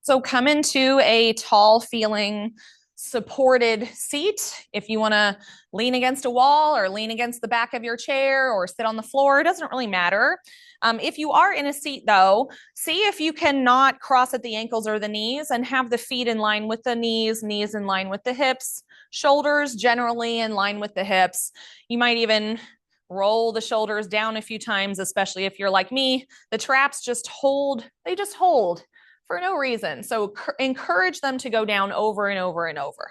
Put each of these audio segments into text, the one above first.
So come into a tall feeling supported seat. If you want to lean against a wall or lean against the back of your chair or sit on the floor, it doesn't really matter. If you are in a seat though, see if you cannot cross at the ankles or the knees and have the feet in line with the knees, knees in line with the hips, shoulders generally in line with the hips. You might even roll the shoulders down a few times, especially if you're like me. The traps just hold, they just hold for no reason. So encourage them to go down over and over and over.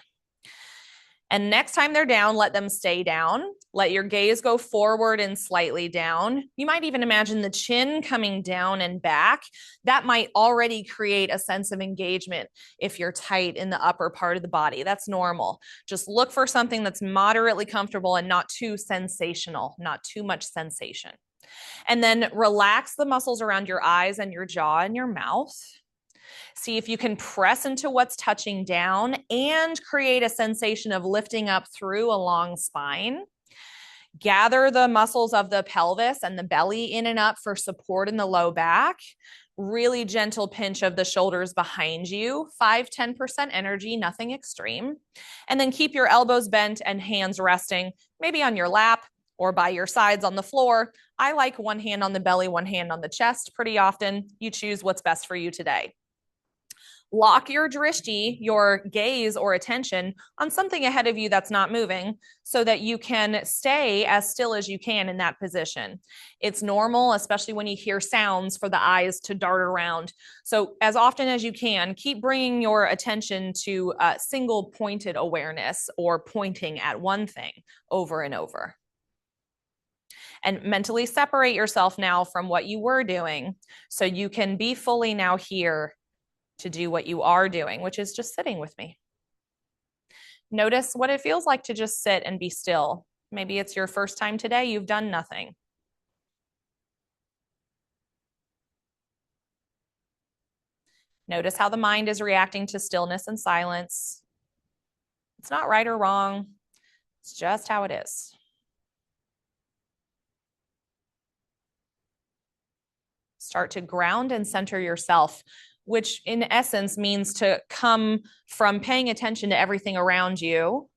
And next time they're down, let them stay down. Let your gaze go forward and slightly down. You might even imagine the chin coming down and back. That might already create a sense of engagement if you're tight in the upper part of the body. That's normal. Just look for something that's moderately comfortable and not too sensational, not too much sensation. And then relax the muscles around your eyes and your jaw and your mouth. See if you can press into what's touching down and create a sensation of lifting up through a long spine. Gather the muscles of the pelvis and the belly in and up for support in the low back. Really gentle pinch of the shoulders behind you, 5-10% energy, nothing extreme. And then keep your elbows bent and hands resting, maybe on your lap or by your sides on the floor. I like one hand on the belly, one hand on the chest pretty often. You choose what's best for you today. Lock your dristi, your gaze or attention, on something ahead of you that's not moving so that you can stay as still as you can in that position. It's normal, especially when you hear sounds, for the eyes to dart around. So as often as you can, keep bringing your attention to single pointed awareness or pointing at one thing over and over. And mentally separate yourself now from what you were doing so you can be fully now here to do what you are doing, which is just sitting with me. Notice what it feels like to just sit and be still. Maybe it's your first time today, you've done nothing. Notice how the mind is reacting to stillness and silence. It's not right or wrong. It's just how it is. Start to ground and center yourself, which in essence means to come from paying attention to everything around you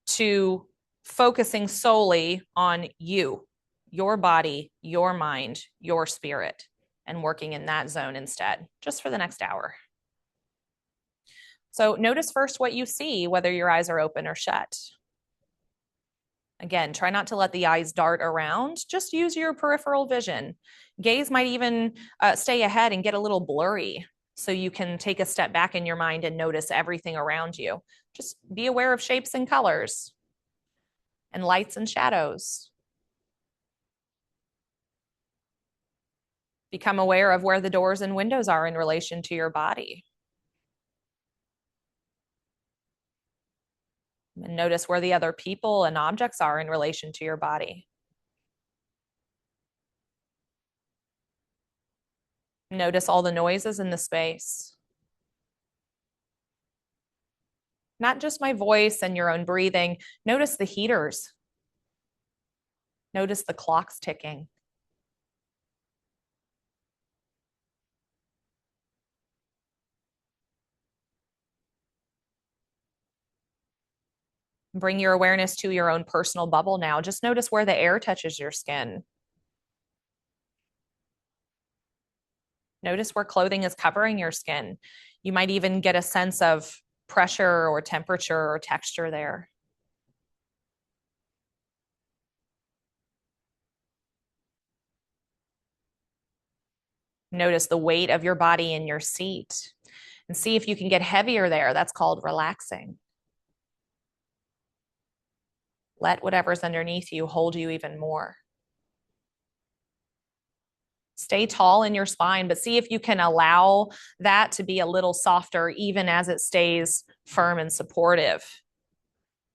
to focusing solely on you, your body, your mind, your spirit, and working in that zone instead, just for the next hour. So notice first what you see, whether your eyes are open or shut. Again, try not to let the eyes dart around. Just use your peripheral vision. Gaze might even stay ahead and get a little blurry, so you can take a step back in your mind and notice everything around you. Just be aware of shapes and colors and lights and shadows. Become aware of where the doors and windows are in relation to your body. And notice where the other people and objects are in relation to your body. Notice all the noises in the space. Not just my voice and your own breathing. Notice the heaters. Notice the clocks ticking. Bring your awareness to your own personal bubble now. Just notice where the air touches your skin. Notice where clothing is covering your skin. You might even get a sense of pressure or temperature or texture there. Notice the weight of your body in your seat and see if you can get heavier there. That's called relaxing. Let whatever's underneath you hold you even more. Stay tall in your spine, but see if you can allow that to be a little softer even as it stays firm and supportive.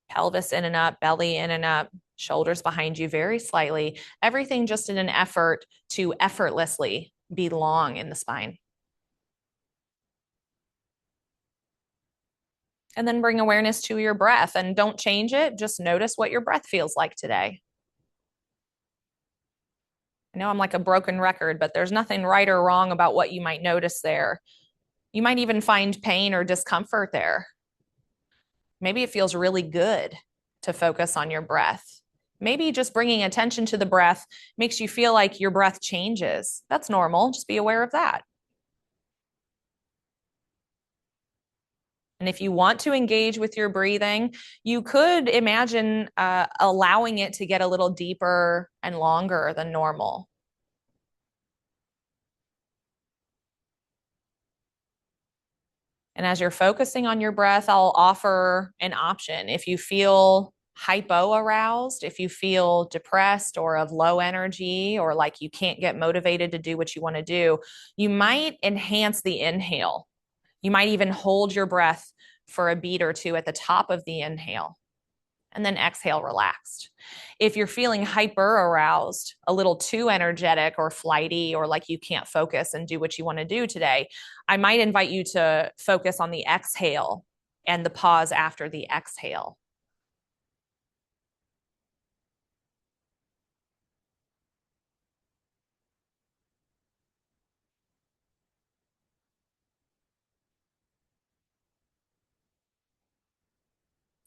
Pelvis in and up, belly in and up, shoulders behind you very slightly. Everything just in an effort to effortlessly be long in the spine. And then bring awareness to your breath and don't change it. Just notice what your breath feels like today. I know I'm like a broken record, but there's nothing right or wrong about what you might notice there. You might even find pain or discomfort there. Maybe it feels really good to focus on your breath. Maybe just bringing attention to the breath makes you feel like your breath changes. That's normal. Just be aware of that. And if you want to engage with your breathing, you could imagine allowing it to get a little deeper and longer than normal. And as you're focusing on your breath, I'll offer an option. If you feel hypo aroused, if you feel depressed or of low energy, or like you can't get motivated to do what you want to do, you might enhance the inhale. You might even hold your breath for a beat or two at the top of the inhale, and then exhale relaxed. If you're feeling hyper aroused, a little too energetic or flighty, or like you can't focus and do what you want to do today, I might invite you to focus on the exhale and the pause after the exhale.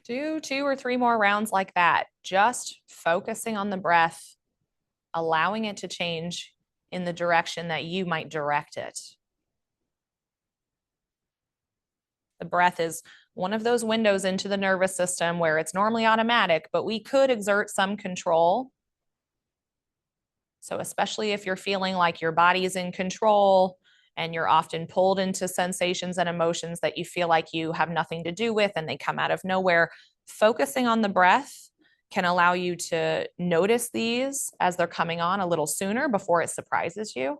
Do 2 or 3 more rounds like that, just focusing on the breath, allowing it to change in the direction that you might direct it. The breath is one of those windows into the nervous system where it's normally automatic, but we could exert some control. So especially if you're feeling like your body is in control and you're often pulled into sensations and emotions that you feel like you have nothing to do with and they come out of nowhere, focusing on the breath can allow you to notice these as they're coming on a little sooner before it surprises you.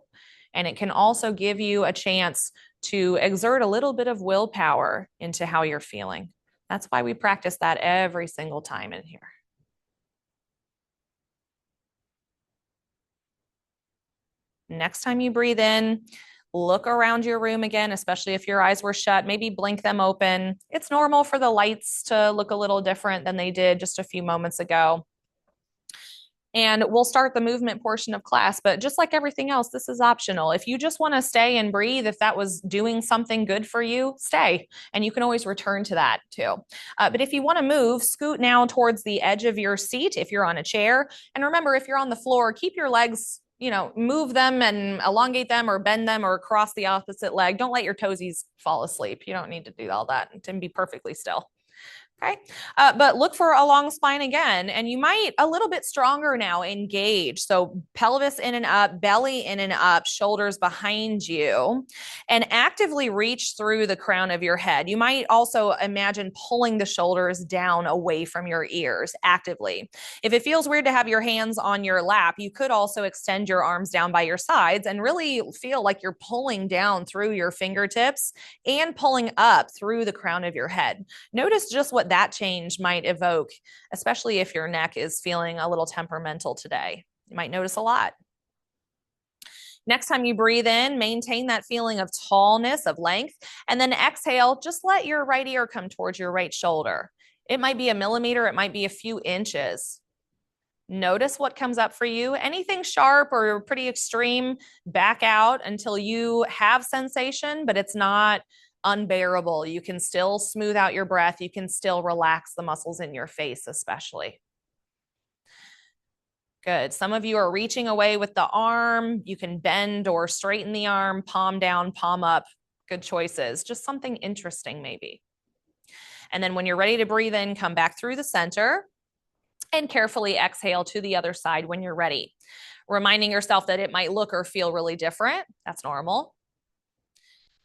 And it can also give you a chance to exert a little bit of willpower into how you're feeling. That's why we practice that every single time in here. Next time you breathe in, look around your room again, especially if your eyes were shut. Maybe blink them open. It's normal for the lights to look a little different than they did just a few moments ago. And we'll start the movement portion of class. But just like everything else, this is optional. If you just want to stay and breathe, if that was doing something good for you, stay. And you can always return to that too. But if you want to move, scoot now towards the edge of your seat if you're on a chair. And remember, if you're on the floor, keep your legs, move them and elongate them or bend them or cross the opposite leg. Don't let your toesies fall asleep. You don't need to do all that and be perfectly still. Okay. But look for a long spine again, and you might a little bit stronger now engage. So pelvis in and up, belly in and up, shoulders behind you, and actively reach through the crown of your head. You might also imagine pulling the shoulders down away from your ears actively. If it feels weird to have your hands on your lap, you could also extend your arms down by your sides and really feel like you're pulling down through your fingertips and pulling up through the crown of your head. Notice just what that change might evoke, especially if your neck is feeling a little temperamental today. You might notice a lot. Next time you breathe in, maintain that feeling of tallness, of length, and then exhale, just let your right ear come towards your right shoulder. It might be a millimeter, it might be a few inches. Notice what comes up for you. Anything sharp or pretty extreme, back out until you have sensation, but it's not unbearable. You can still smooth out your breath. You can still relax the muscles in your face, especially. Good. Some of you are reaching away with the arm. You can bend or straighten the arm, palm down, palm up. Good choices. Just something interesting, maybe. And then when you're ready to breathe in, come back through the center and carefully exhale to the other side when you're ready. Reminding yourself that it might look or feel really different. That's normal.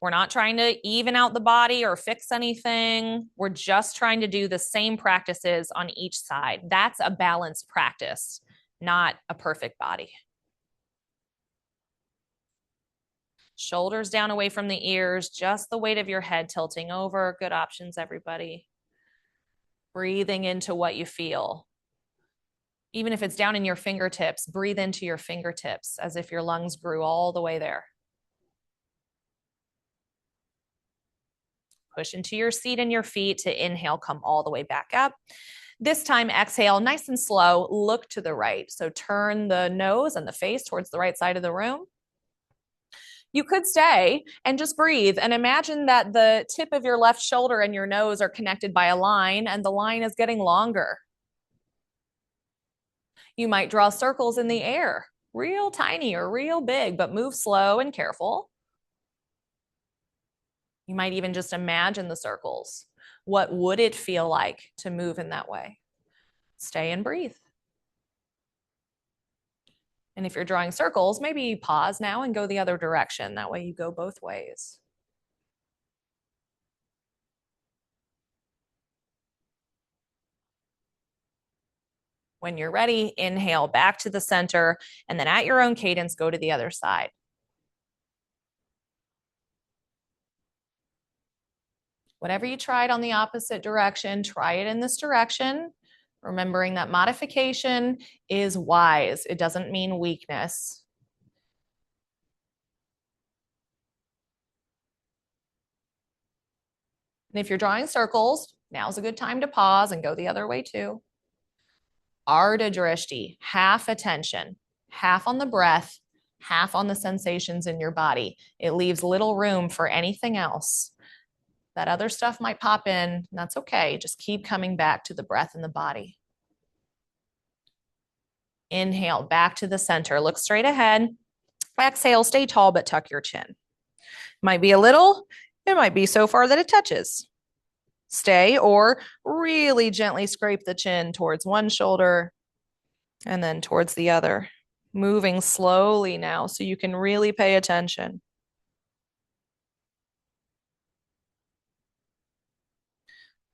We're not trying to even out the body or fix anything. We're just trying to do the same practices on each side. That's a balanced practice, not a perfect body. Shoulders down away from the ears, just the weight of your head tilting over. Good options, everybody. Breathing into what you feel. Even if it's down in your fingertips, breathe into your fingertips as if your lungs grew all the way there. Push into your seat and your feet to inhale, come all the way back up. This time, exhale, nice and slow, look to the right. So turn the nose and the face towards the right side of the room. You could stay and just breathe and imagine that the tip of your left shoulder and your nose are connected by a line and the line is getting longer. You might draw circles in the air, real tiny or real big, but move slow and careful. You might even just imagine the circles. What would it feel like to move in that way? Stay and breathe. And if you're drawing circles, maybe pause now and go the other direction. That way you go both ways. When you're ready, inhale back to the center, and then at your own cadence, go to the other side. Whatever you tried on the opposite direction, try it in this direction, remembering that modification is wise. It doesn't mean weakness. And if you're drawing circles, now's a good time to pause and go the other way too. Ardha drishti, half attention, half on the breath, half on the sensations in your body. It leaves little room for anything else. That other stuff might pop in, and that's okay. Just keep coming back to the breath and the body. Inhale back to the center. Look straight ahead. Exhale, stay tall, but tuck your chin. Might be a little, it might be so far that it touches. Stay or really gently scrape the chin towards one shoulder and then towards the other. Moving slowly now so you can really pay attention.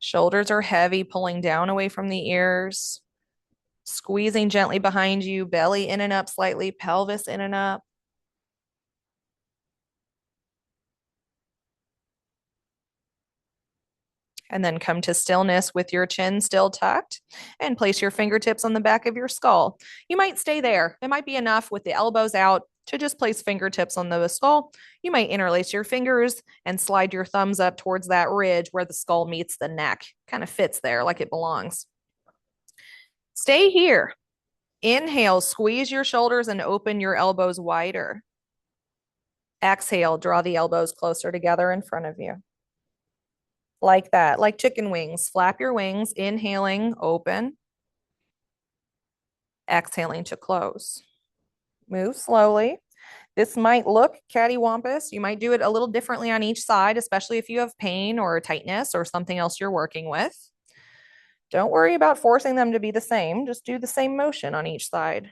Shoulders are heavy, pulling down away from the ears. Squeezing gently behind you, belly in and up slightly, pelvis in and up. And then come to stillness with your chin still tucked and place your fingertips on the back of your skull. You might stay there. It might be enough with the elbows out to just place fingertips on the skull. You might interlace your fingers and slide your thumbs up towards that ridge where the skull meets the neck. Kind of fits there like it belongs. Stay here. Inhale, squeeze your shoulders and open your elbows wider. Exhale, draw the elbows closer together in front of you. Like that, like chicken wings. Flap your wings, inhaling, open. Exhaling to close. Move slowly. This might look cattywampus. You might do it a little differently on each side, especially if you have pain or tightness or something else you're working with. Don't worry about forcing them to be the same. Just do the same motion on each side.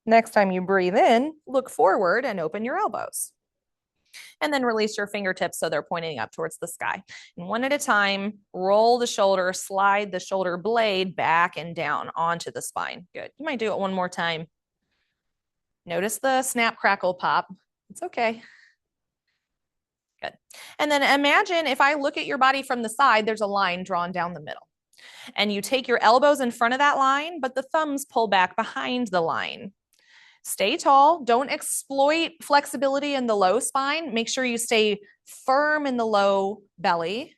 Next time you breathe in, look forward and open your elbows. And then release your fingertips so they're pointing up towards the sky. And one at a time, roll the shoulder, slide the shoulder blade back and down onto the spine. Good. You might do it one more time. Notice the snap, crackle, pop. It's okay. Good. And then imagine if I look at your body from the side, there's a line drawn down the middle. And you take your elbows in front of that line, but the thumbs pull back behind the line. Stay tall. Don't exploit flexibility in the low spine. Make sure you stay firm in the low belly.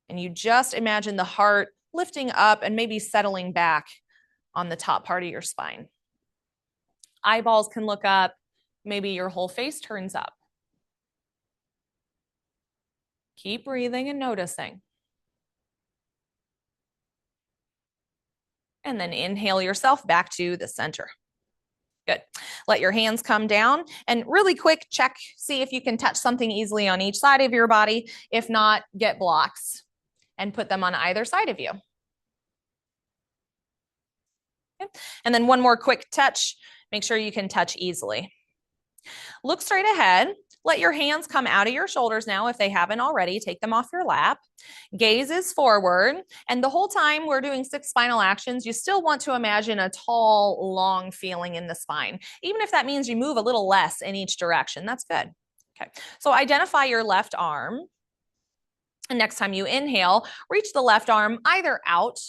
And you just imagine the heart lifting up and maybe settling back on the top part of your spine. Eyeballs can look up. Maybe your whole face turns up. Keep breathing and noticing. And then inhale yourself back to the center. Good. Let your hands come down and really quick check, see if you can touch something easily on each side of your body. If not, get blocks and put them on either side of you. Okay. And then one more quick touch. Make sure you can touch easily. Look straight ahead. Let your hands come out of your shoulders now if they haven't already. Take them off your lap. Gaze is forward. And the whole time we're doing 6 spinal actions, you still want to imagine a tall, long feeling in the spine. Even if that means you move a little less in each direction, that's good. Okay, so identify your left arm. And next time you inhale, reach the left arm either out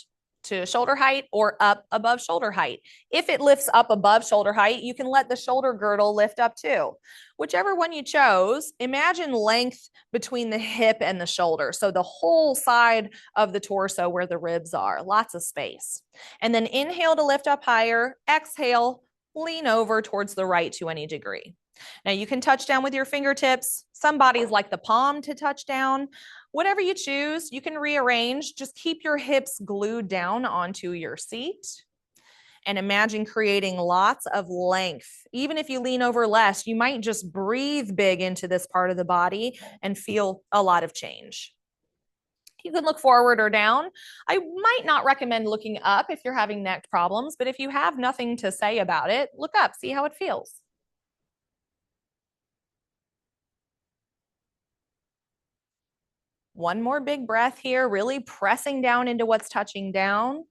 to shoulder height or up above shoulder height. If it lifts up above shoulder height, you can let the shoulder girdle lift up too. Whichever one you chose, imagine length between the hip and the shoulder. So the whole side of the torso where the ribs are, lots of space. And then inhale to lift up higher, exhale, lean over towards the right to any degree. Now you can touch down with your fingertips. Some bodies like the palm to touch down. Whatever you choose, you can rearrange. Just keep your hips glued down onto your seat. And imagine creating lots of length. Even if you lean over less, you might just breathe big into this part of the body and feel a lot of change. You can look forward or down. I might not recommend looking up if you're having neck problems, but if you have nothing to say about it, look up, see how it feels. One more big breath here, really pressing down into what's touching down.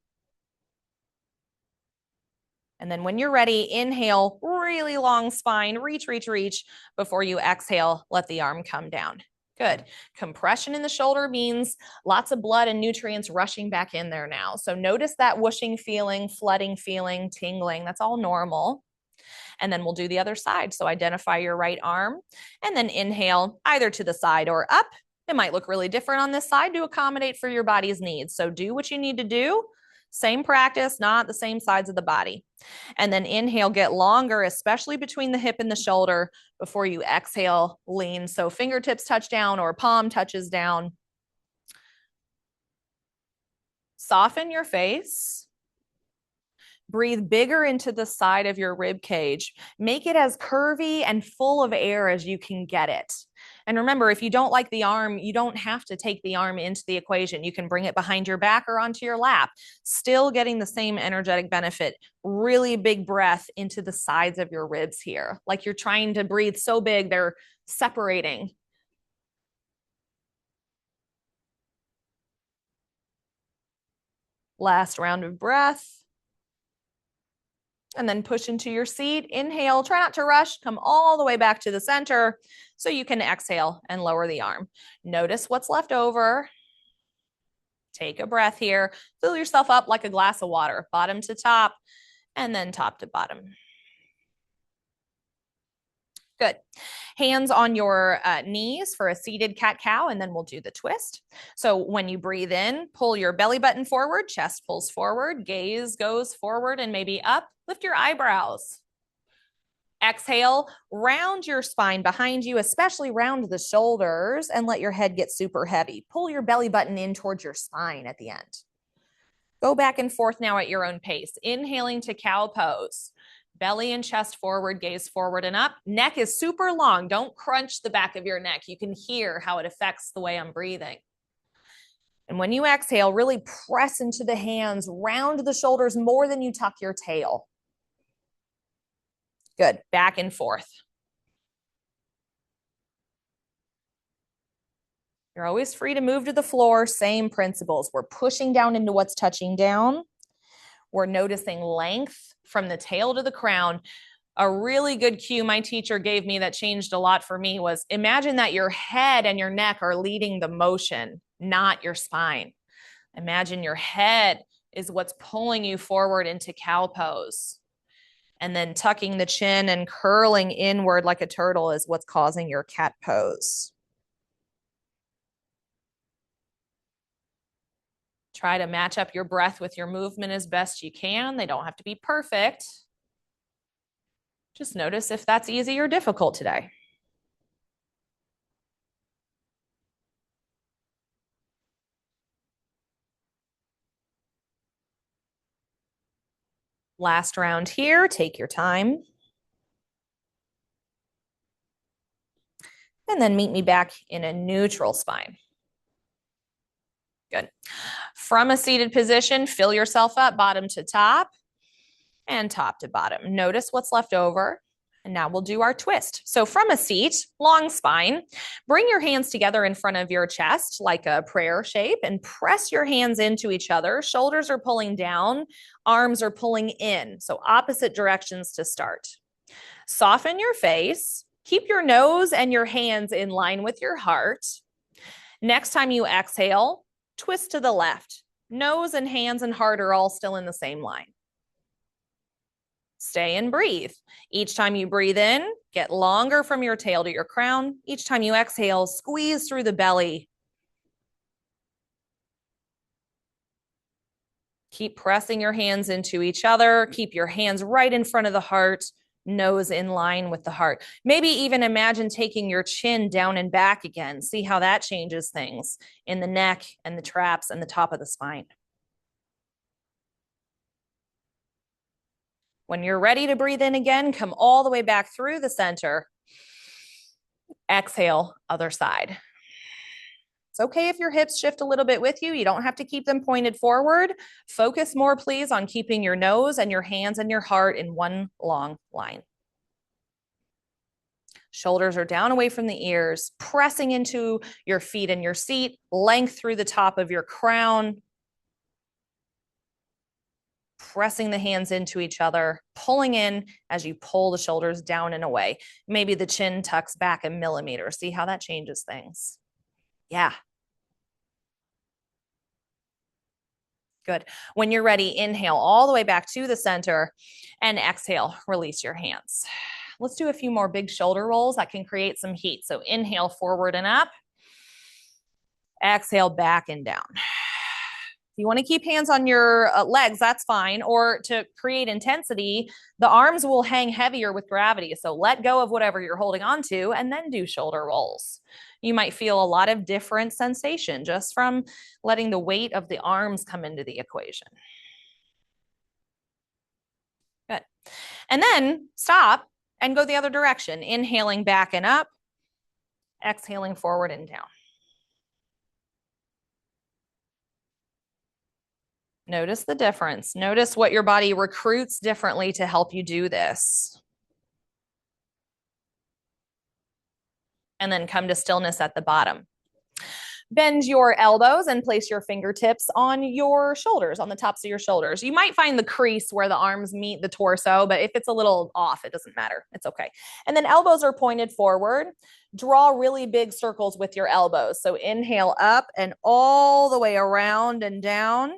And then when you're ready, inhale, really long spine, reach, reach, reach. Before you exhale, let the arm come down. Good. Compression in the shoulder means lots of blood and nutrients rushing back in there now. So notice that whooshing feeling, flooding feeling, tingling. That's all normal. And then we'll do the other side. So identify your right arm and then inhale either to the side or up. It might look really different on this side to accommodate for your body's needs. So do what you need to do. Same practice, not the same sides of the body. And then inhale, get longer, especially between the hip and the shoulder before you exhale, lean. So fingertips touch down or palm touches down. Soften your face. Breathe bigger into the side of your rib cage. Make it as curvy and full of air as you can get it. And remember, if you don't like the arm, you don't have to take the arm into the equation. You can bring it behind your back or onto your lap, still getting the same energetic benefit. Really big breath into the sides of your ribs here. Like you're trying to breathe so big, they're separating. Last round of breath. And then push into your seat. Inhale, try not to rush, come all the way back to the center so you can exhale and lower the arm. Notice what's left over. Take a breath here. Fill yourself up like a glass of water, bottom to top, and then top to bottom. Good. Hands on your knees for a seated cat-cow, and then we'll do the twist. So when you breathe in, pull your belly button forward, chest pulls forward, gaze goes forward and maybe up. Lift your eyebrows. Exhale, round your spine behind you, especially round the shoulders, and let your head get super heavy. Pull your belly button in towards your spine at the end. Go back and forth now at your own pace. Inhaling to cow pose. Belly and chest forward, gaze forward and up. Neck is super long. Don't crunch the back of your neck. You can hear how it affects the way I'm breathing. And when you exhale, really press into the hands, round the shoulders more than you tuck your tail. Good. Back and forth. You're always free to move to the floor. Same principles. We're pushing down into what's touching down. We're noticing length from the tail to the crown. A really good cue my teacher gave me that changed a lot for me was imagine that your head and your neck are leading the motion, not your spine. Imagine your head is what's pulling you forward into cow pose. And then tucking the chin and curling inward like a turtle is what's causing your cat pose. Try to match up your breath with your movement as best you can. They don't have to be perfect. Just notice if that's easy or difficult today. Last round here, take your time. And then meet me back in a neutral spine. Good. From a seated position, fill yourself up bottom to top and top to bottom. Notice what's left over. And now we'll do our twist. So from a seat, long spine, bring your hands together in front of your chest like a prayer shape and press your hands into each other. Shoulders are pulling down, arms are pulling in. So opposite directions to start. Soften your face. Keep your nose and your hands in line with your heart. Next time you exhale, twist to the left. Nose and hands and heart are all still in the same line. Stay and breathe. Each time you breathe in, get longer from your tail to your crown. Each time you exhale, squeeze through the belly. Keep pressing your hands into each other. Keep your hands right in front of the heart, nose in line with the heart. Maybe even imagine taking your chin down and back again. See how that changes things in the neck and the traps and the top of the spine. When you're ready to breathe in again, come all the way back through the center. Exhale, other side. It's okay if your hips shift a little bit with you. You don't have to keep them pointed forward. Focus more, please, on keeping your nose and your hands and your heart in one long line. Shoulders are down away from the ears, pressing into your feet and your seat, length through the top of your crown, pressing the hands into each other, pulling in as you pull the shoulders down and away. Maybe the chin tucks back a millimeter. See how that changes things? Yeah. Good. When you're ready, inhale all the way back to the center and exhale, release your hands. Let's do a few more big shoulder rolls that can create some heat. So inhale forward and up. Exhale back and down. If you want to keep hands on your legs, that's fine. Or to create intensity, the arms will hang heavier with gravity. So let go of whatever you're holding on to and then do shoulder rolls. You might feel a lot of different sensation just from letting the weight of the arms come into the equation. Good. And then stop and go the other direction. Inhaling back and up, exhaling forward and down. Notice the difference. Notice what your body recruits differently to help you do this. And then come to stillness at the bottom. Bend your elbows and place your fingertips on your shoulders, on the tops of your shoulders. You might find the crease where the arms meet the torso, but if it's a little off, it doesn't matter. It's okay. And then elbows are pointed forward. Draw really big circles with your elbows. So inhale up and all the way around and down.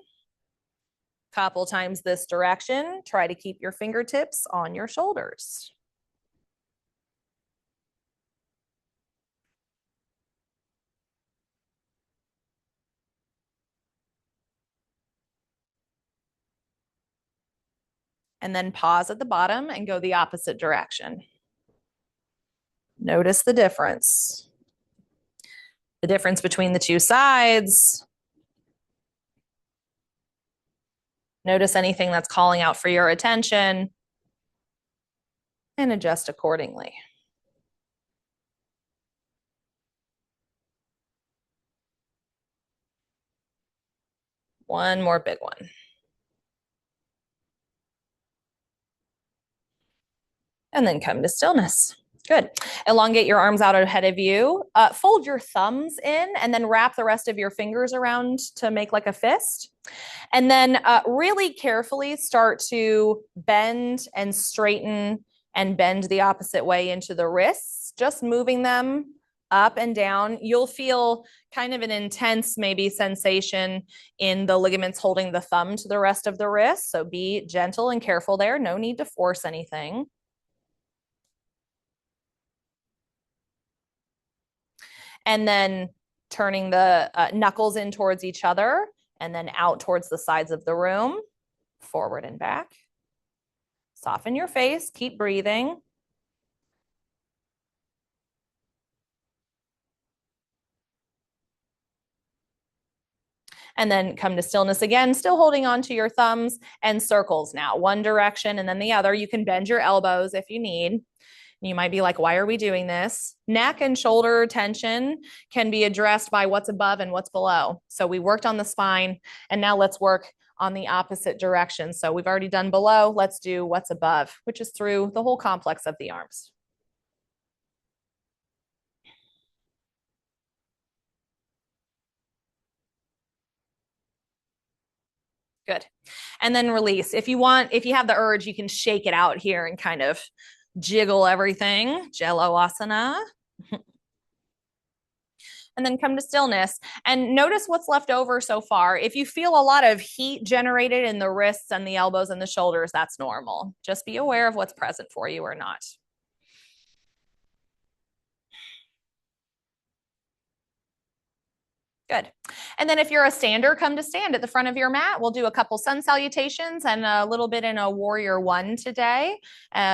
Couple times this direction. Try to keep your fingertips on your shoulders. And then pause at the bottom and go the opposite direction. Notice the difference. The difference between the two sides. Notice anything that's calling out for your attention and adjust accordingly. One more big one. And then come to stillness. Good. Elongate your arms out ahead of you. Fold your thumbs in and then wrap the rest of your fingers around to make like a fist. And then really carefully start to bend and straighten and bend the opposite way into the wrists, just moving them up and down. You'll feel kind of an intense maybe sensation in the ligaments holding the thumb to the rest of the wrist. So be gentle and careful there. No need to force anything. And then turning the knuckles in towards each other and then out towards the sides of the room, forward and back. Soften your face, keep breathing. And then come to stillness again, still holding on to your thumbs and circles now, one direction and then the other. You can bend your elbows if you need. You might be like, why are we doing this? Neck and shoulder tension can be addressed by what's above and what's below. So we worked on the spine, and now let's work on the opposite direction. So we've already done below. Let's do what's above, which is through the whole complex of the arms. Good. And then release. If you have the urge, you can shake it out here and kind of jiggle everything. Jello asana. And then come to stillness and notice what's left over so far. If you feel a lot of heat generated in the wrists and the elbows and the shoulders, that's normal. Just be aware of what's present for you or not. Good. And then if you're a stander, come to stand at the front of your mat. We'll do a couple sun salutations and a little bit in a warrior one today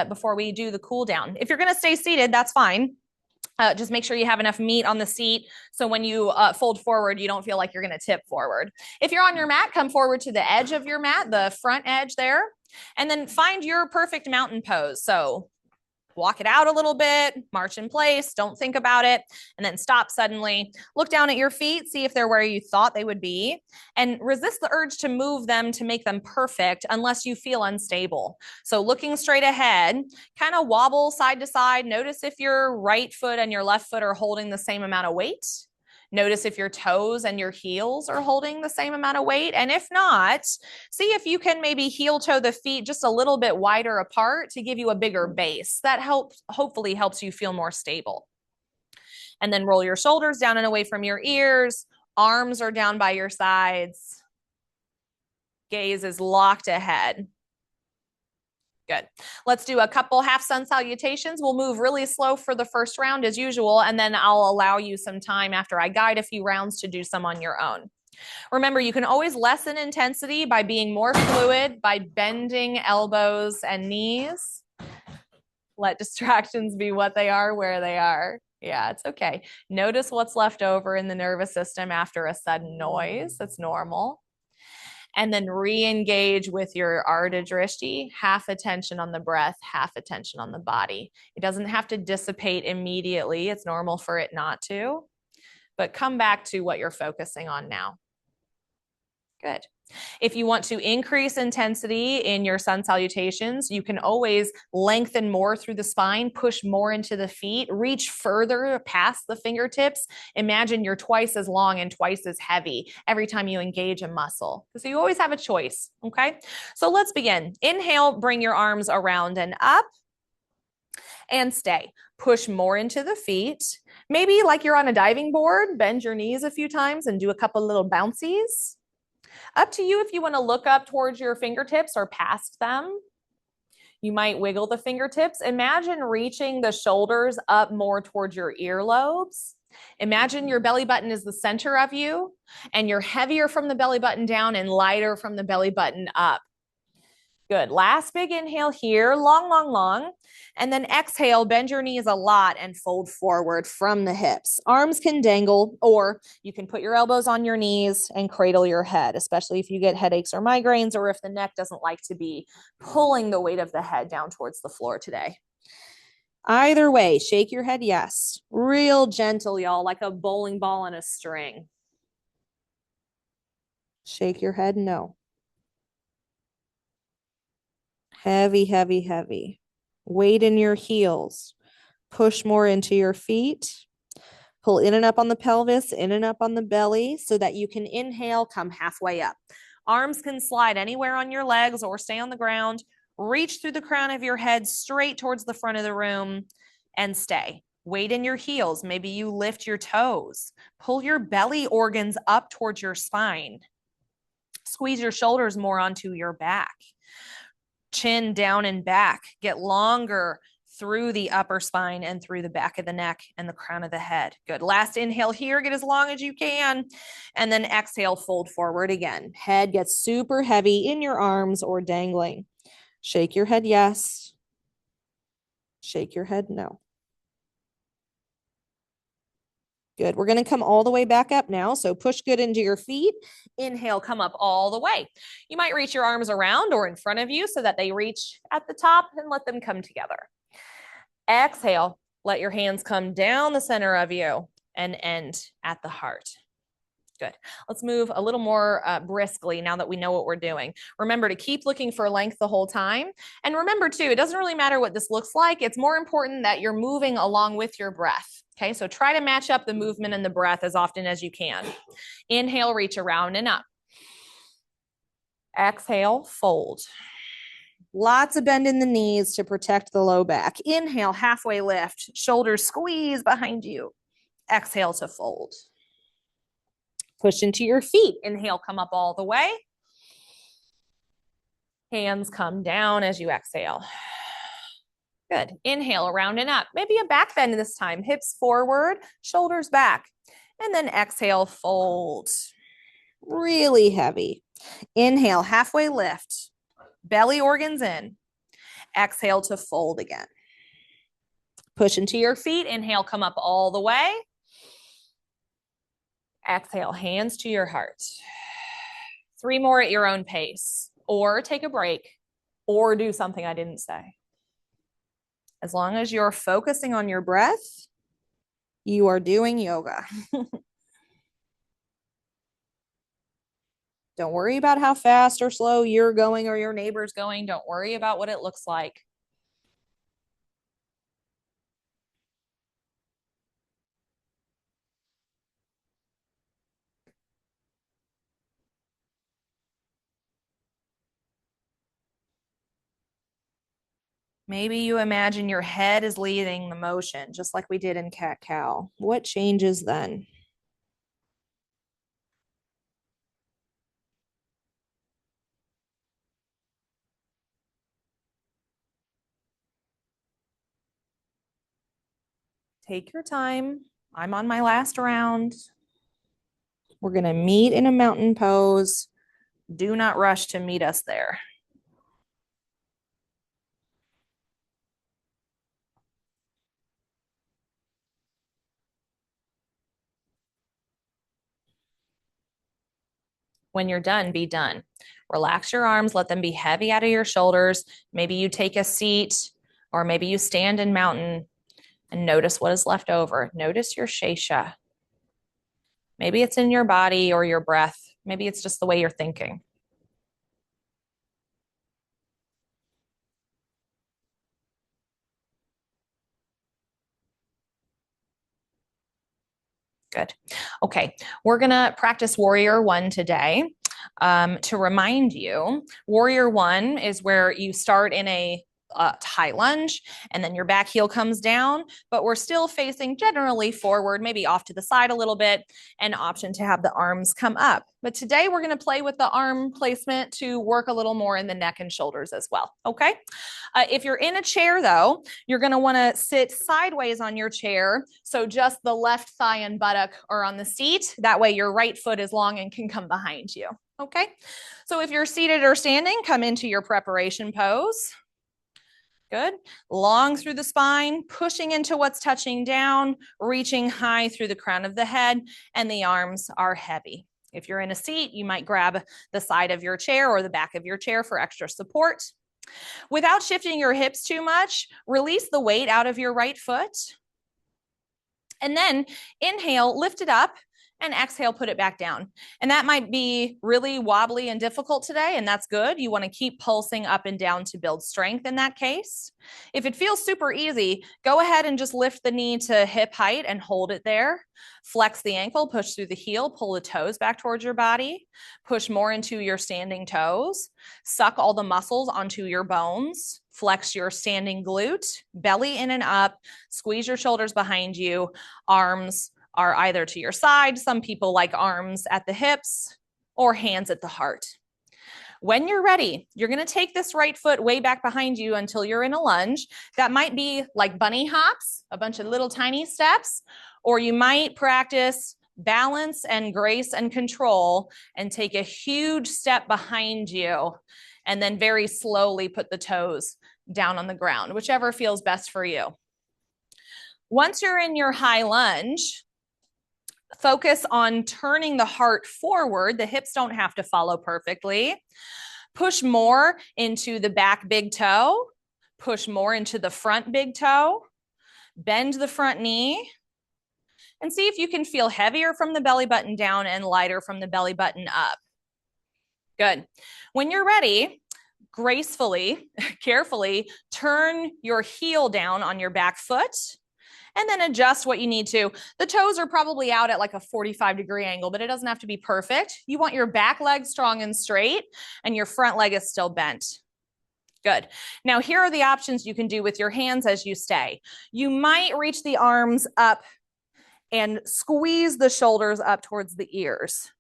before we do the cool down. If you're going to stay seated, that's fine. Just make sure you have enough meat on the seat so when you fold forward, you don't feel like you're going to tip forward. If you're on your mat, come forward to the edge of your mat, the front edge there, and then find your perfect mountain pose. So walk it out a little bit, march in place, don't think about it, and then stop suddenly. Look down at your feet, see if they're where you thought they would be, and resist the urge to move them to make them perfect unless you feel unstable. So looking straight ahead, kind of wobble side to side. Notice if your right foot and your left foot are holding the same amount of weight. Notice if your toes and your heels are holding the same amount of weight. And if not, see if you can maybe heel toe the feet just a little bit wider apart to give you a bigger base. That hopefully helps you feel more stable. And then roll your shoulders down and away from your ears. Arms are down by your sides. Gaze is locked ahead. Good. Let's do a couple half sun salutations. We'll move really slow for the first round as usual, and then I'll allow you some time after I guide a few rounds to do some on your own. Remember, you can always lessen intensity by being more fluid, by bending elbows and knees. Let distractions be what they are, where they are. Yeah, it's okay. Notice what's left over in the nervous system after a sudden noise. That's normal. And then re-engage with your ardha dristi, half attention on the breath, half attention on the body. It doesn't have to dissipate immediately. It's normal for it not to, but come back to what you're focusing on now. Good. If you want to increase intensity in your sun salutations, you can always lengthen more through the spine, push more into the feet, reach further past the fingertips. Imagine you're twice as long and twice as heavy every time you engage a muscle. So you always have a choice, okay? So let's begin. Inhale, bring your arms around and up and stay. Push more into the feet. Maybe like you're on a diving board, bend your knees a few times and do a couple little bouncies. Up to you if you want to look up towards your fingertips or past them. You might wiggle the fingertips. Imagine reaching the shoulders up more towards your earlobes. Imagine your belly button is the center of you and you're heavier from the belly button down and lighter from the belly button up. Good. Last big inhale here, long, long, long. And then exhale, bend your knees a lot and fold forward from the hips. Arms can dangle, or you can put your elbows on your knees and cradle your head, especially if you get headaches or migraines, or if the neck doesn't like to be pulling the weight of the head down towards the floor today. Either way, shake your head yes. Real gentle, y'all, like a bowling ball on a string. Shake your head no. Heavy, heavy, heavy. Weight in your heels. Push more into your feet. Pull in and up on the pelvis, in and up on the belly so that you can inhale, come halfway up. Arms can slide anywhere on your legs or stay on the ground. Reach through the crown of your head straight towards the front of the room and stay. Weight in your heels. Maybe you lift your toes. Pull your belly organs up towards your spine. Squeeze your shoulders more onto your back. Chin down and back. Get longer through the upper spine and through the back of the neck and the crown of the head. Good. Last inhale here. Get as long as you can. And then exhale, fold forward again. Head gets super heavy in your arms or dangling. Shake your head yes. Shake your head no. Good. We're going to come all the way back up now. So push good into your feet. Inhale, come up all the way. You might reach your arms around or in front of you so that they reach at the top and let them come together. Exhale, let your hands come down the center of you and end at the heart. Good. Let's move a little more briskly now that we know what we're doing. Remember to keep looking for length the whole time. And remember too, it doesn't really matter what this looks like. It's more important that you're moving along with your breath. Okay, so try to match up the movement and the breath as often as you can. Inhale, reach around and up. Exhale, fold. Lots of bend in the knees to protect the low back. Inhale, halfway lift. Shoulders squeeze behind you. Exhale to fold. Push into your feet. Inhale, come up all the way. Hands come down as you exhale. Good. Inhale, round and up. Maybe a back bend this time. Hips forward, shoulders back. And then exhale, fold. Really heavy. Inhale, halfway lift. Belly organs in. Exhale to fold again. Push into your feet. Inhale, come up all the way. Exhale, hands to your heart. 3 more at your own pace, or take a break, or do something I didn't say. As long as you're focusing on your breath, you are doing yoga. Don't worry about how fast or slow you're going or your neighbor's going. Don't worry about what it looks like. Maybe you imagine your head is leading the motion, just like we did in cat-cow. What changes then? Take your time. I'm on my last round. We're going to meet in a mountain pose. Do not rush to meet us there. When you're done, be done. Relax your arms, let them be heavy out of your shoulders. Maybe you take a seat, or maybe you stand in mountain and notice what is left over. Notice your shesha. Maybe it's in your body or your breath. Maybe it's just the way you're thinking. Good. Okay, we're gonna practice Warrior One today. To remind you, Warrior One is where you start in a high lunge and then your back heel comes down, but we're still facing generally forward, maybe off to the side a little bit, an option to have the arms come up. But today we're going to play with the arm placement to work a little more in the neck and shoulders as well. Okay. If you're in a chair though, you're going to want to sit sideways on your chair. So just the left thigh and buttock are on the seat. That way your right foot is long and can come behind you. Okay. So if you're seated or standing, come into your preparation pose. Good. Long through the spine, pushing into what's touching down, reaching high through the crown of the head, and the arms are heavy. If you're in a seat, you might grab the side of your chair or the back of your chair for extra support. Without shifting your hips too much, release the weight out of your right foot. And then inhale, lift it up, and exhale, put it back down. And that might be really wobbly and difficult today, and that's good. You want to keep pulsing up and down to build strength in that case. If it feels super easy, go ahead and just lift the knee to hip height and hold it there. Flex the ankle, push through the heel, pull the toes back towards your body, push more into your standing toes, suck all the muscles onto your bones, flex your standing glute, belly in and up, squeeze your shoulders behind you, arms are either to your side. Some people like arms at the hips or hands at the heart. When you're ready, you're going to take this right foot way back behind you until you're in a lunge. That might be like bunny hops, a bunch of little tiny steps, or you might practice balance and grace and control and take a huge step behind you and then very slowly put the toes down on the ground, whichever feels best for you. Once you're in your high lunge, focus on turning the heart forward. The hips don't have to follow perfectly. Push more into the back big toe. Push more into the front big toe. Bend the front knee. And see if you can feel heavier from the belly button down and lighter from the belly button up. Good. When you're ready, gracefully, carefully turn your heel down on your back foot. And then adjust what you need to. The toes are probably out at like a 45-degree angle, but it doesn't have to be perfect. You want your back leg strong and straight, and your front leg is still bent. Good. Now, here are the options you can do with your hands as you stay. You might reach the arms up and squeeze the shoulders up towards the ears.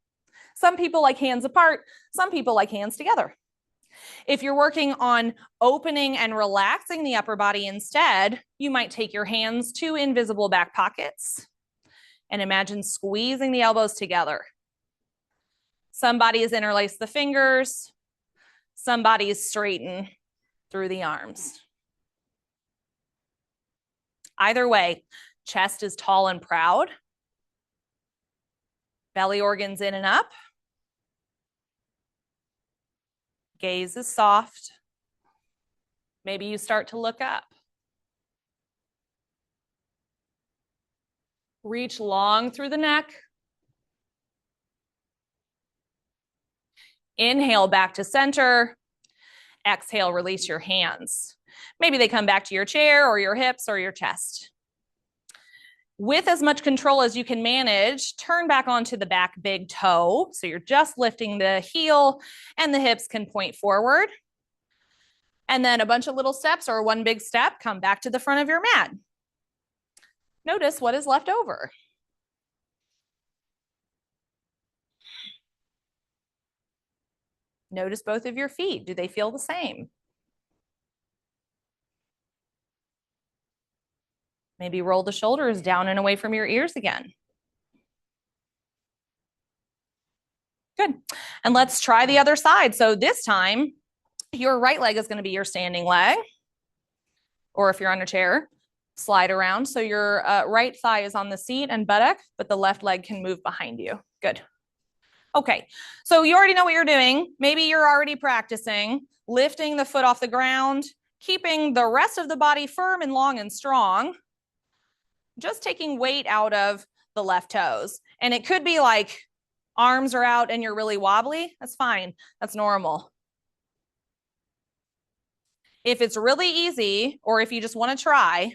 Some people like hands apart, some people like hands together. If you're working on opening and relaxing the upper body instead, you might take your hands to invisible back pockets and imagine squeezing the elbows together. Some bodies interlace the fingers, some bodies straighten through the arms. Either way, chest is tall and proud, belly organs in and up, gaze is soft. Maybe you start to look up. Reach long through the neck. Inhale back to center. Exhale, release your hands. Maybe they come back to your chair or your hips or your chest. With as much control as you can manage, turn back onto the back big toe. So you're just lifting the heel and the hips can point forward. And then a bunch of little steps or one big step, come back to the front of your mat. Notice what is left over. Notice both of your feet. Do they feel the same? Maybe roll the shoulders down and away from your ears again. Good. And let's try the other side. So this time, your right leg is going to be your standing leg. Or if you're on a chair, slide around. So your right thigh is on the seat and buttock, but the left leg can move behind you. Good. Okay, so you already know what you're doing. Maybe you're already practicing lifting the foot off the ground, keeping the rest of the body firm and long and strong, just taking weight out of the left toes. And it could be like arms are out and you're really wobbly. That's fine. That's normal. If it's really easy, or if you just want to try,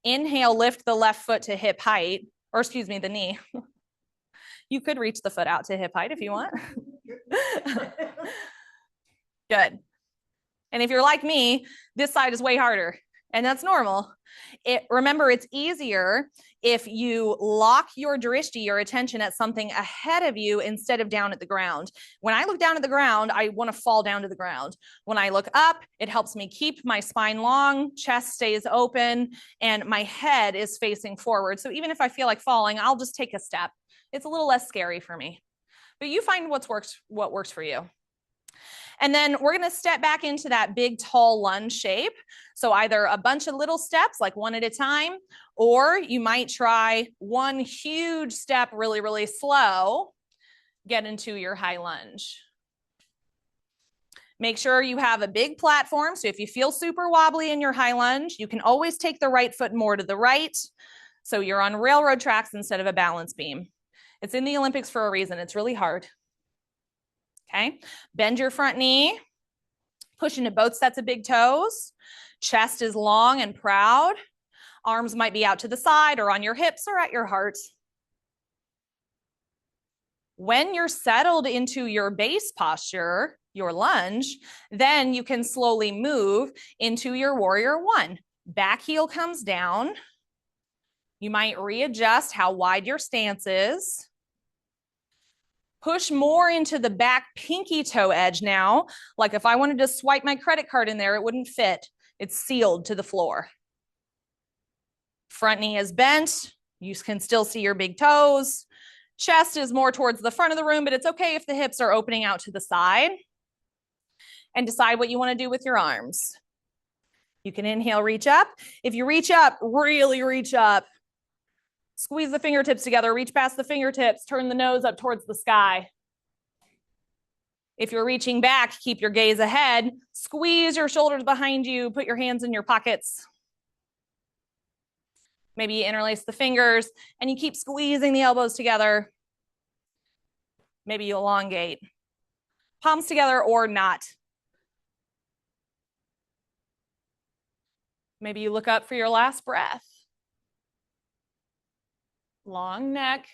inhale, lift the left foot to hip height, or excuse me, the knee. You could reach the foot out to hip height if you want. Good. And if you're like me, this side is way harder, and that's normal. Remember, it's easier if you lock your dristi, your attention, at something ahead of you instead of down at the ground. When I look down at the ground, I want to fall down to the ground. When I look up, it helps me keep my spine long, chest stays open, and my head is facing forward. So even if I feel like falling, I'll just take a step. It's a little less scary for me. But you find what works for you. And then we're going to step back into that big, tall lunge shape. So either a bunch of little steps, like one at a time, or you might try one huge step really, really slow, get into your high lunge. Make sure you have a big platform. So if you feel super wobbly in your high lunge, you can always take the right foot more to the right. So you're on railroad tracks instead of a balance beam. It's in the Olympics for a reason. It's really hard. Okay, bend your front knee, push into both sets of big toes. Chest is long and proud. Arms might be out to the side or on your hips or at your heart. When you're settled into your base posture, your lunge, then you can slowly move into your warrior one. Back heel comes down. You might readjust how wide your stance is. Push more into the back pinky toe edge now. Like if I wanted to swipe my credit card in there, it wouldn't fit. It's sealed to the floor. Front knee is bent. You can still see your big toes. Chest is more towards the front of the room, but it's okay if the hips are opening out to the side. And decide what you want to do with your arms. You can inhale, reach up. If you reach up, really reach up. Squeeze the fingertips together, reach past the fingertips, turn the nose up towards the sky. If you're reaching back, keep your gaze ahead, squeeze your shoulders behind you, put your hands in your pockets. Maybe you interlace the fingers and you keep squeezing the elbows together. Maybe you elongate. Palms together or not. Maybe you look up for your last breath. Long neck,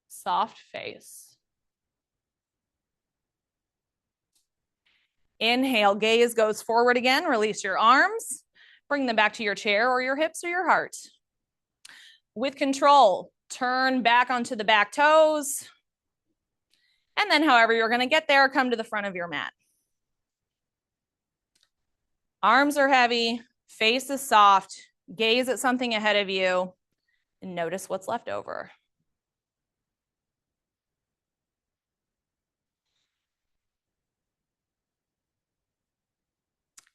soft face. Inhale, gaze goes forward again. Release your arms. Bring them back to your chair or your hips or your heart. with control, turn back onto the back toes. And then however you're going to get there, come to the front of your mat. Arms are heavy, face is soft, gaze at something ahead of you, and notice what's left over.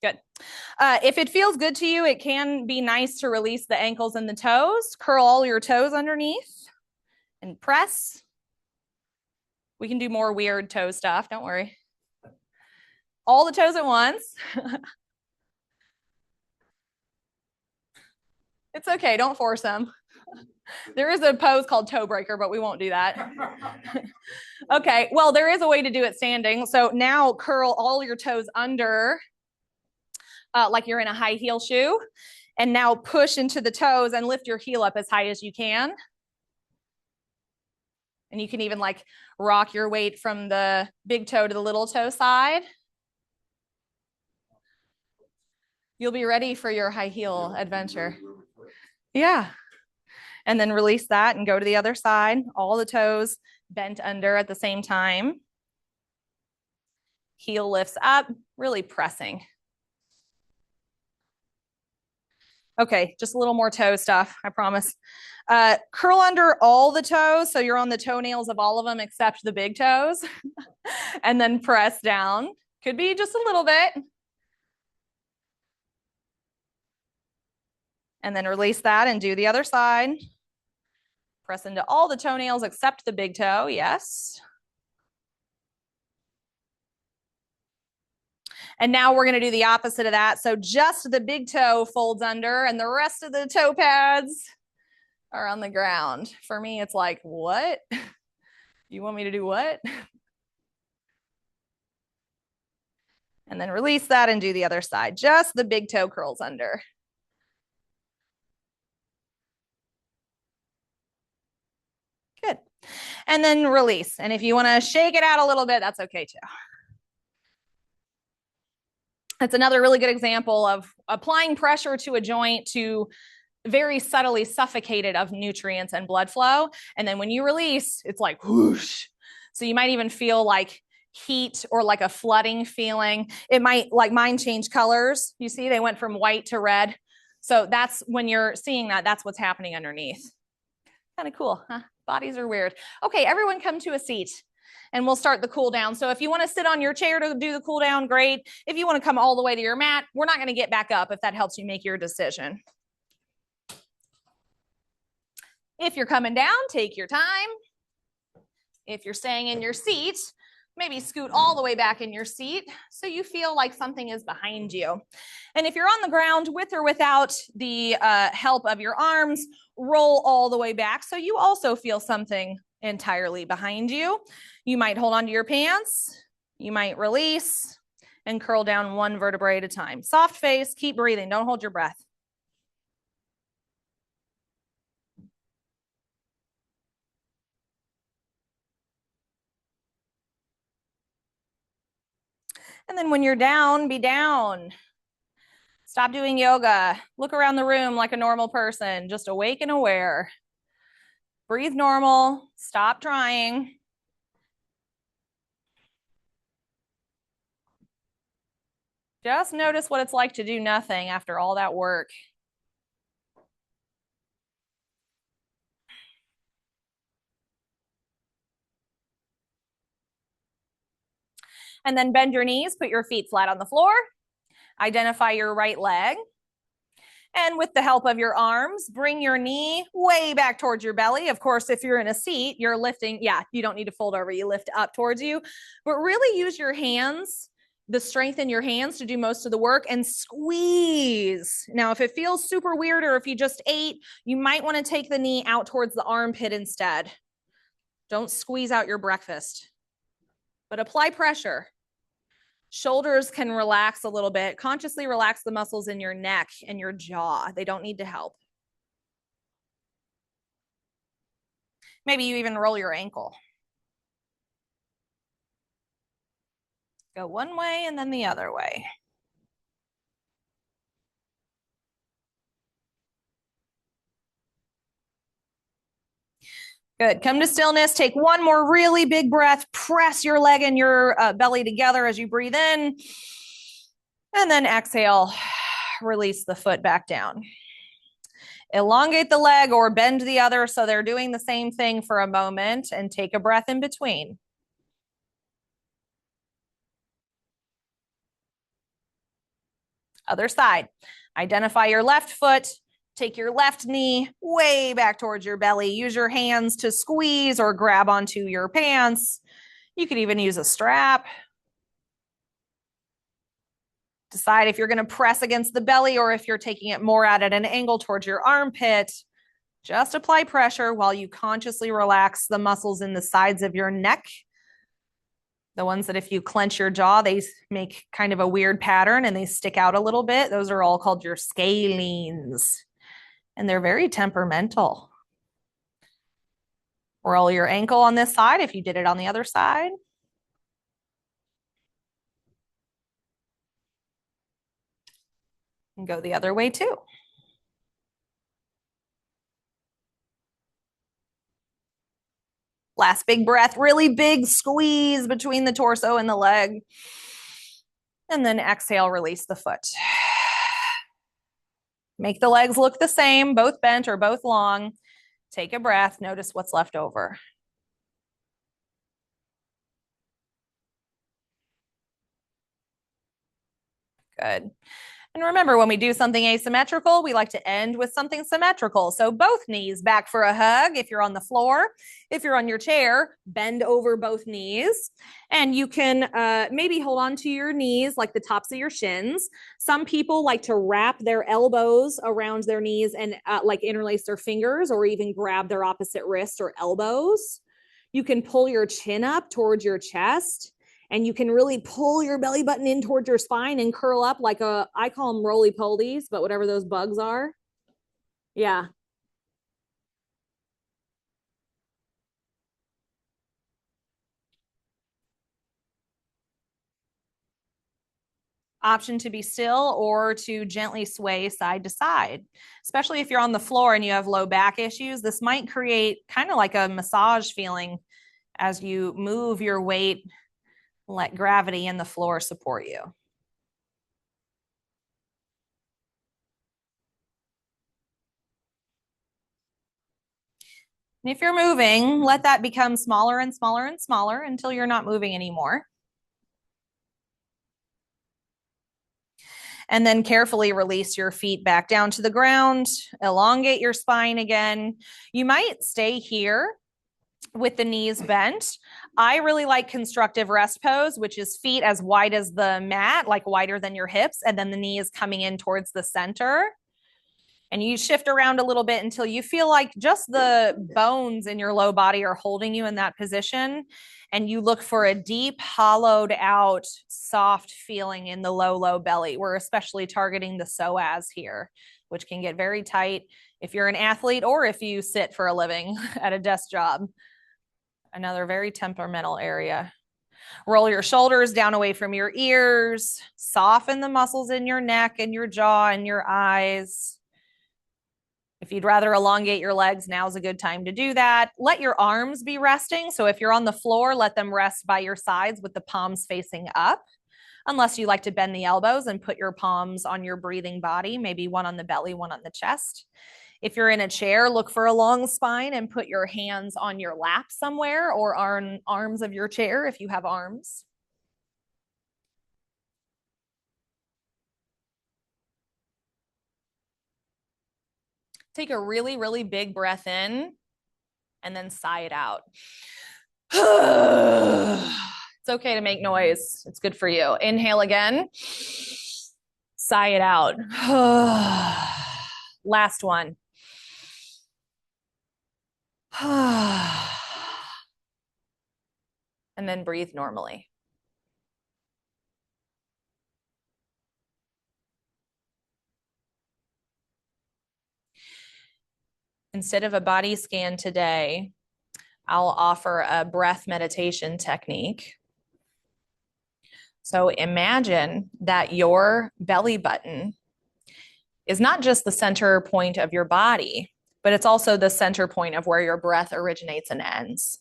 Good. If it feels good to you, it can be nice to release the ankles and the toes. Curl all your toes underneath and press. We can do more weird toe stuff, don't worry. All the toes at once. It's okay, don't force them. There is a pose called toe breaker, but we won't do that. Okay, well, there is a way to do it standing. So now curl all your toes under like you're in a high heel shoe. And now push into the toes and lift your heel up as high as you can. And you can even like rock your weight from the big toe to the little toe side. You'll be ready for your high heel adventure. Yeah. And then release that and go to the other side. All the toes bent under at the same time. Heel lifts up, really pressing. Okay, just a little more toe stuff, I promise. Curl under all the toes, so you're on the toenails of all of them except the big toes. And then press down. Could be just a little bit. And then release that and do the other side. Press into all the toenails except the big toe, yes. And now we're gonna do the opposite of that. So just the big toe folds under and the rest of the toe pads are on the ground. For me, it's like, what? You want me to do what? And then release that and do the other side. Just the big toe curls under. Good. And then release. And if you wanna shake it out a little bit, that's okay too. That's another really good example of applying pressure to a joint to very subtly suffocate it of nutrients and blood flow. And then when you release, it's like whoosh. So you might even feel like heat or like a flooding feeling. It might, like mine, change colors. You see, they went from white to red. So that's when you're seeing that, that's what's happening underneath. Kind of cool, huh? Bodies are weird. Okay, everyone come to a seat. And we'll start the cool down. So if you want to sit on your chair to do the cool down, great. If you want to come all the way to your mat, we're not going to get back up if that helps you make your decision. If you're coming down, take your time. If you're staying in your seat, maybe scoot all the way back in your seat so you feel like something is behind you. And if you're on the ground with or without the help of your arms, roll all the way back so you also feel something entirely behind you. You might hold onto your pants, you might release and curl down one vertebrae at a time. Soft face, keep breathing, don't hold your breath. And then when you're down, be down. Stop doing yoga. Look around the room like a normal person, just awake and aware. Breathe normal, stop trying. Just notice what it's like to do nothing after all that work. And then bend your knees, put your feet flat on the floor. Identify your right leg. And with the help of your arms, bring your knee way back towards your belly. Of course, if you're in a seat, you're lifting. Yeah, you don't need to fold over. You lift up towards you. But really use your hands, the strength in your hands to do most of the work, and squeeze. Now, if it feels super weird or if you just ate, you might want to take the knee out towards the armpit instead. Don't squeeze out your breakfast, but apply pressure. Shoulders can relax a little bit. Consciously relax the muscles in your neck and your jaw. They don't need to help. Maybe you even roll your ankle. Go one way and then the other way. Good. Come to stillness. Take one more really big breath. Press your leg and your belly together as you breathe in. And then exhale. Release the foot back down. Elongate the leg or bend the other so they're doing the same thing for a moment, and take a breath in between. Other side. Identify your left foot. Take your left knee way back towards your belly. Use your hands to squeeze or grab onto your pants. You could even use a strap. Decide if you're going to press against the belly or if you're taking it more out at an angle towards your armpit. Just apply pressure while you consciously relax the muscles in the sides of your neck. The ones that if you clench your jaw, they make kind of a weird pattern and they stick out a little bit. Those are all called your scalenes. And they're very temperamental. Roll your ankle on this side if you did it on the other side. And go the other way too. Last big breath, really big squeeze between the torso and the leg. And then exhale, release the foot. Make the legs look the same, both bent or both long. Take a breath, notice what's left over. Good. And remember, when we do something asymmetrical, we like to end with something symmetrical. So both knees back for a hug if you're on the floor. If you're on your chair, bend over both knees. And you can maybe hold on to your knees like the tops of your shins. Some people like to wrap their elbows around their knees and like interlace their fingers or even grab their opposite wrist or elbows. You can pull your chin up towards your chest. And you can really pull your belly button in towards your spine and curl up like I call them roly-polies, but whatever those bugs are. Yeah. Option to be still or to gently sway side to side. Especially if you're on the floor and you have low back issues, this might create kind of like a massage feeling as you move your weight. Let gravity and the floor support you. And if you're moving, let that become smaller and smaller and smaller until you're not moving anymore. And then carefully release your feet back down to the ground. Elongate your spine again. You might stay here with the knees bent. I really like constructive rest pose, which is feet as wide as the mat, like wider than your hips, and then the knees coming in towards the center. And you shift around a little bit until you feel like just the bones in your low body are holding you in that position. And you look for a deep, hollowed out, soft feeling in the low belly. We're especially targeting the psoas here, which can get very tight if you're an athlete or if you sit for a living at a desk job. Another very temperamental area. Roll your shoulders down away from your ears. Soften the muscles in your neck and your jaw and your eyes. If you'd rather elongate your legs, now's a good time to do that. Let your arms be resting. So if you're on the floor, let them rest by your sides with the palms facing up. Unless you like to bend the elbows and put your palms on your breathing body, maybe one on the belly, one on the chest. If you're in a chair, look for a long spine and put your hands on your lap somewhere or on arms of your chair if you have arms. Take a really, really big breath in and then sigh it out. It's okay to make noise. It's good for you. Inhale again. Sigh it out. Last one. And then breathe normally. Instead of a body scan today, I'll offer a breath meditation technique. So imagine that your belly button is not just the center point of your body, but it's also the center point of where your breath originates and ends.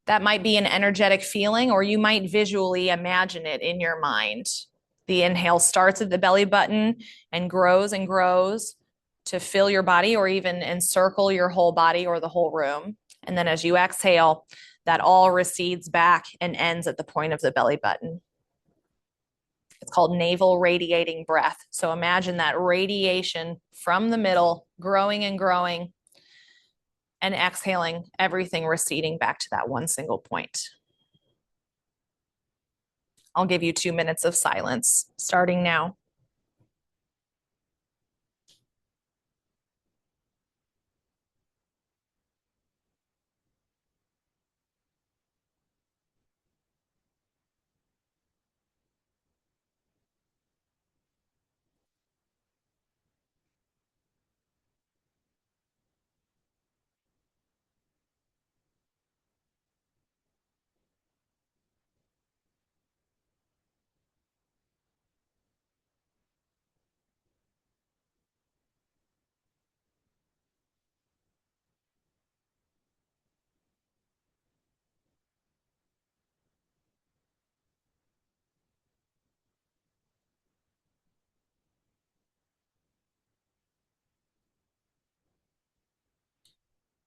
That might be an energetic feeling, or you might visually imagine it in your mind. The inhale starts at the belly button and grows to fill your body or even encircle your whole body or the whole room. And then as you exhale, that all recedes back and ends at the point of the belly button. It's called navel radiating breath. So imagine that radiation from the middle, growing and growing, and exhaling, everything receding back to that one single point. I'll give you 2 minutes of silence starting now.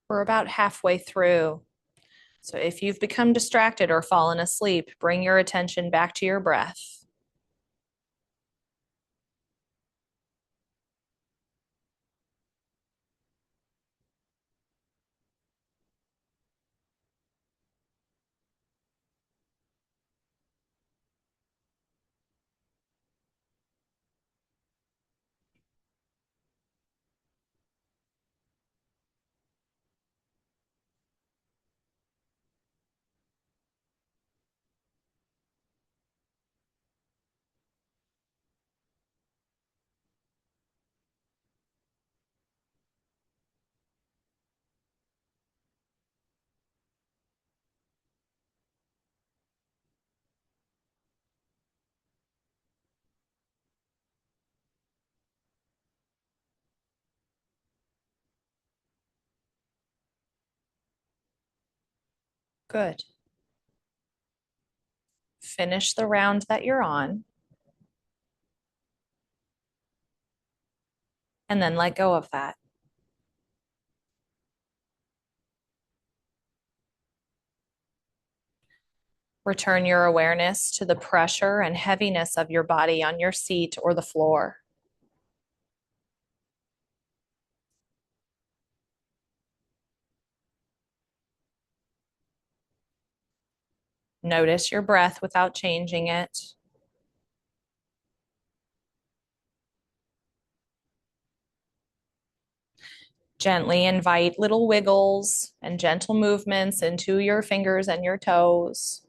We're about halfway through. So if you've become distracted or fallen asleep, bring your attention back to your breath. Good. Finish the round that you're on, and then let go of that. Return your awareness to the pressure and heaviness of your body on your seat or the floor. Notice your breath without changing it. Gently invite little wiggles and gentle movements into your fingers and your toes.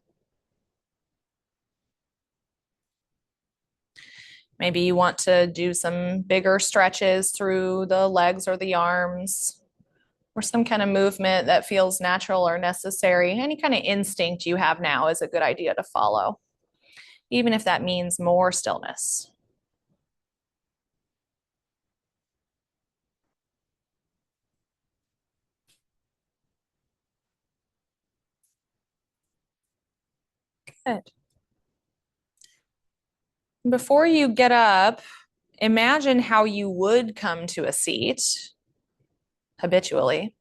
Maybe you want to do some bigger stretches through the legs or the arms, or some kind of movement that feels natural or necessary. Any kind of instinct you have now is a good idea to follow, even if that means more stillness. Good. Before you get up, imagine how you would come to a seat habitually.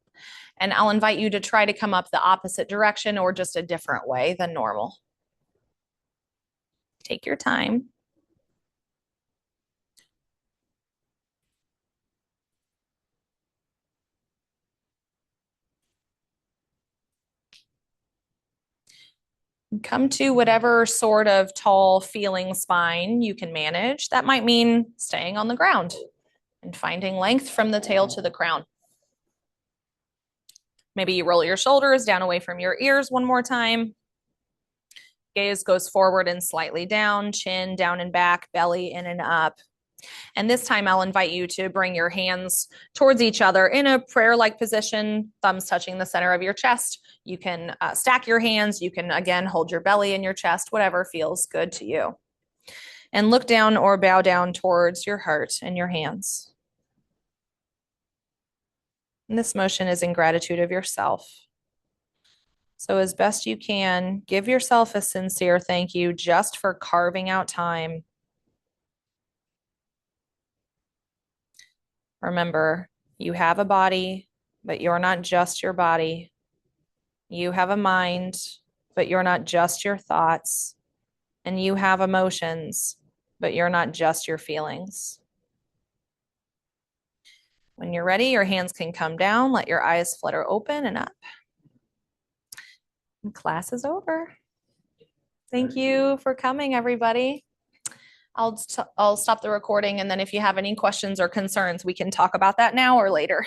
And I'll invite you to try to come up the opposite direction or just a different way than normal. Take your time. Come to whatever sort of tall feeling spine you can manage. That might mean staying on the ground and finding length from the tail to the crown. Maybe you roll your shoulders down away from your ears one more time. Gaze goes forward and slightly down, chin down and back, belly in and up. And this time I'll invite you to bring your hands towards each other in a prayer-like position, thumbs touching the center of your chest. You can stack your hands. You can, again, hold your belly in your chest, whatever feels good to you. And look down or bow down towards your heart and your hands. And this motion is in gratitude of yourself. So, as best you can, give yourself a sincere thank you just for carving out time. Remember, you have a body, but you're not just your body. You have a mind, but you're not just your thoughts. And you have emotions, but you're not just your feelings. When you're ready, your hands can come down. Let your eyes flutter open and up. And class is over. Thank you for coming, everybody. I'll stop the recording, and then if you have any questions or concerns, we can talk about that now or later.